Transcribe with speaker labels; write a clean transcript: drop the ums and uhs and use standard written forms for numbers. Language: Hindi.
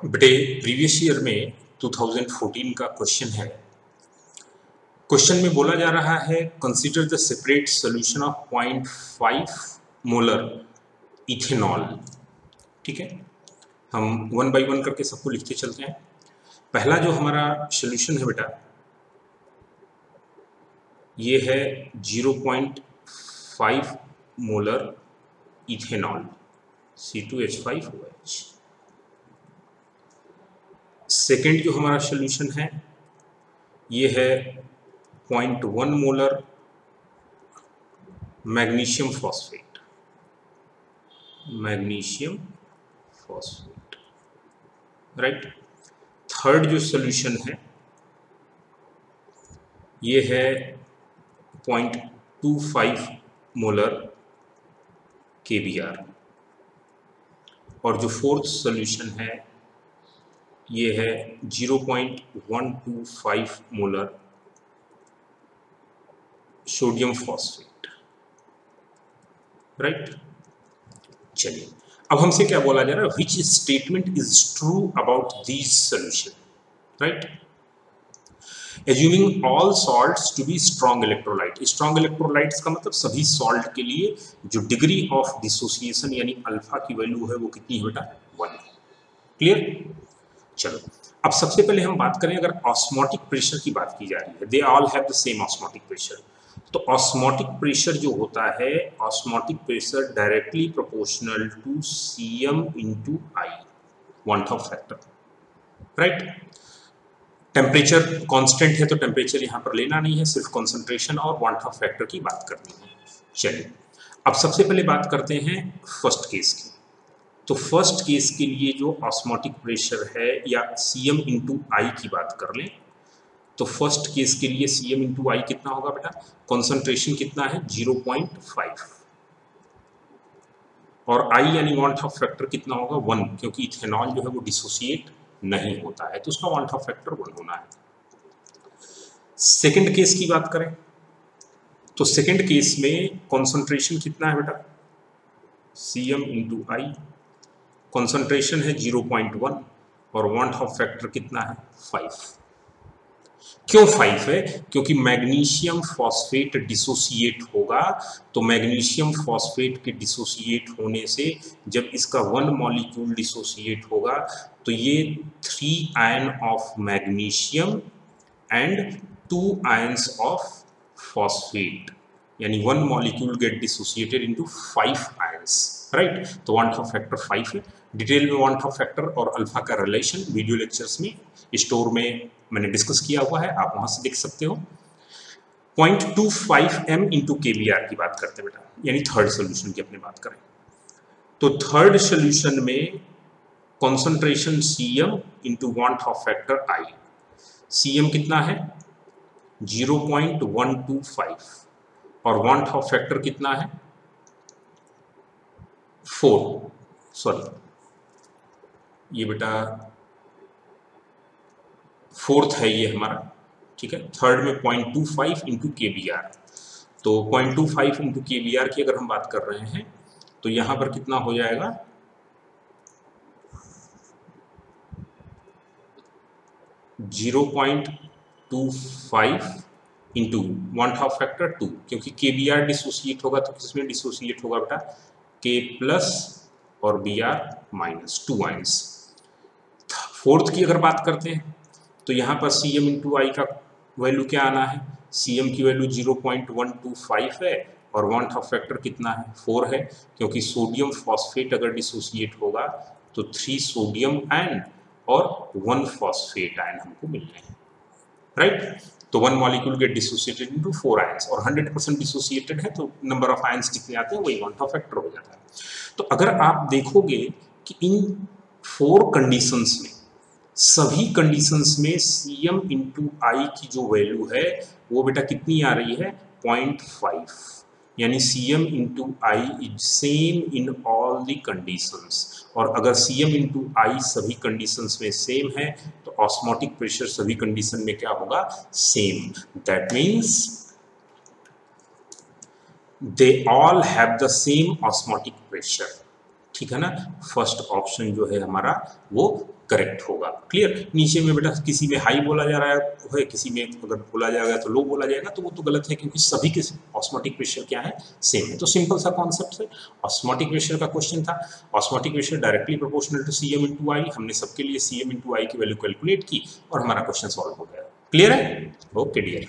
Speaker 1: बेटे प्रीवियस ईयर में 2014 का क्वेश्चन है। क्वेश्चन में बोला जा रहा है consider the separate solution of 0.5 molar ethanol. ठीक है, हम वन बाय वन करके सबको लिखते चलते हैं। पहला जो हमारा सॉल्यूशन है बेटा ये है 0.5 मोलर इथेनॉल C2H5OH। सेकेंड जो हमारा सॉल्यूशन है ये है 0.1 molar magnesium phosphate. Right. Third जो सॉल्यूशन है ये है 0.25 मोलर KBr। और जो फोर्थ सॉल्यूशन है ये है 0.125 मोलर सोडियम फॉस्फेट। राइट। चलिए अब हमसे क्या बोला जा रहा है, which statement is true about these solution. Right. Assuming all salts to be strong electrolyte. Strong electrolytes का मतलब सभी सॉल्ट के लिए जो डिग्री ऑफ डिसोसिएशन यानी अल्फा की वैल्यू है वो कितनी है बेटा, 1 है। क्लियर। चलो अब सबसे पहले हम बात करें, अगर ऑस्मोटिक प्रेशर की बात की जा रही है, they all have the same osmotic pressure. तो ऑस्मोटिक प्रेशर जो होता है, osmotic pressure directly proportional to Cm into I, van't Hoff factor. Right. Temperature constant है तो टेम्परेचर यहां पर लेना नहीं है, सिर्फ कंसंट्रेशन और वांट ऑफ फैक्टर की बात करनी है। चलिए अब सबसे पहले बात करते हैं फर्स्ट केस की। तो फर्स्ट केस के लिए जो ऑस्मोटिक प्रेशर है या Cm into I की बात कर लें, तो फर्स्ट केस के लिए Cm into I कितना होगा बेटा, कंसंट्रेशन कितना है 0.5 और I यानी वांट ऑफ फैक्टर कितना होगा 1, क्योंकि इथेनॉल जो है वो डिसोसिएट नहीं होता है तो उसका वांट ऑफ फैक्टर 1 होना है। सेकंड केस की बात करें तो सेकंड केस में कंसंट्रेशन कितना है बेटा, Cm into I, कंसंट्रेशन है 0.1 और वांट ऑफ फैक्टर कितना है 5। क्यों 5 है, क्योंकि मैग्नीशियम फॉस्फेट डिसोसिएट होगा, तो मैग्नीशियम फॉस्फेट के डिसोसिएट होने से जब इसका 1 मॉलिक्यूल डिसोसिएट होगा तो ये 3 ion of magnesium and 2 ions of phosphate यानी 1 molecule get dissociated into 5 ions. Right. तो वांट ऑफ फैक्टर 5 है। डिटेल में वांट ऑफ फैक्टर और अल्फा का रिलेशन वीडियो लेक्चर्स में स्टोर में मैंने डिस्कस किया हुआ है, आप वहां से देख सकते हो। 0.25 m इंटू KBr की बात करते हैं बेटा, यानी थर्ड सोल्यूशन की अपनी बात करें तो थर्ड सोल्यूशन में concentration Cm into want Hoff factor I। Cm कितना है 0.125 और वांट ऑफ फैक्टर कितना है 4, सॉरी ये बेटा फोर्थ है ये हमारा। ठीक है। थर्ड में 0.25 इंटू KBr, तो 0.25 इंटू KBr की अगर हम बात कर रहे हैं तो यहां पर कितना हो जाएगा 0.25 इंटू वांट ऑफ फैक्टर 2, क्योंकि KBr डिसोसिएट होगा तो किसमें डिसोसिएट होगा बेटा, K प्लस और Br माइनस, 2 आयंस। फोर्थ की अगर बात करते हैं तो यहाँ पर Cm इंटू I का वैल्यू क्या आना है, Cm की वैल्यू 0.125 है और वांट ऑफ फैक्टर कितना है 4 है, क्योंकि सोडियम फॉस्फेट अगर डिसोसिएट होगा तो 3 सोडियम आयन और 1 फॉस्फेट आयन हमको मिलने हैं। राइट। तो 1 molecule get dissociated into 4 ions और 100% डिसोसिएटेड है तो नंबर ऑफ आयंस जितने आते हैं वही वांट ऑफ फैक्टर हो जाता है। तो अगर आप देखोगे कि इन 4 कंडीशंस में सभी कंडीशंस में Cm इंटू I की जो वैल्यू है वो बेटा कितनी आ रही है 0.5, यानी Cm into I is same in all the conditions. और अगर Cm इंटू I सभी कंडीशंस में सेम है तो ऑस्मोटिक प्रेशर सभी कंडीशन में क्या होगा, same. That means they all have the same osmotic pressure. ठीक है ना, फर्स्ट ऑप्शन जो है हमारा वो करेक्ट होगा। क्लियर। नीचे में बेटा किसी में हाई बोला जा रहा है, किसी में अगर बोला जाएगा तो लो बोला जाएगा, तो वो तो गलत है, क्योंकि सभी के ऑस्मोटिक प्रेशर क्या है, सेम है। तो सिंपल सा कॉन्सेप्ट है, ऑस्मोटिक प्रेशर का क्वेश्चन था। Osmotic pressure directly proportional to CM into I, हमने सबके लिए सीएम इंटू आई की वैल्यू कैलकुलेट की और हमारा क्वेश्चन सॉल्व हो गया। क्लियर है? Okay dear.